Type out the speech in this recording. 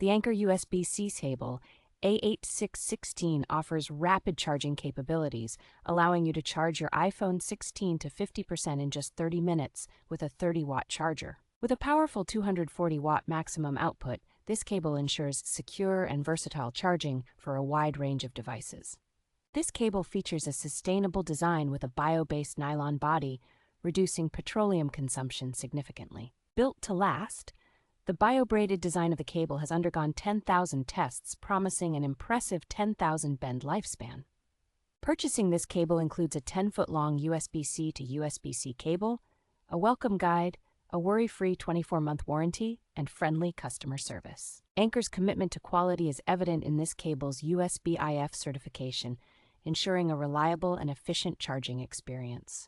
The Anker USB-C cable A8616 offers rapid charging capabilities, allowing you to charge your iPhone 16 to 50% in just 30 minutes with a 30-watt charger. With a powerful 240-watt maximum output, this cable ensures secure and versatile charging for a wide range of devices. This cable features a sustainable design with a bio-based nylon body, reducing petroleum consumption significantly. Built to last, the bio-braided design of the cable has undergone 10,000 tests, promising an impressive 10,000 bend lifespan. Purchasing this cable includes a 10-foot-long USB-C to USB-C cable, a welcome guide, a worry-free 24-month warranty, and friendly customer service. Anker's commitment to quality is evident in this cable's USB-IF certification, ensuring a reliable and efficient charging experience.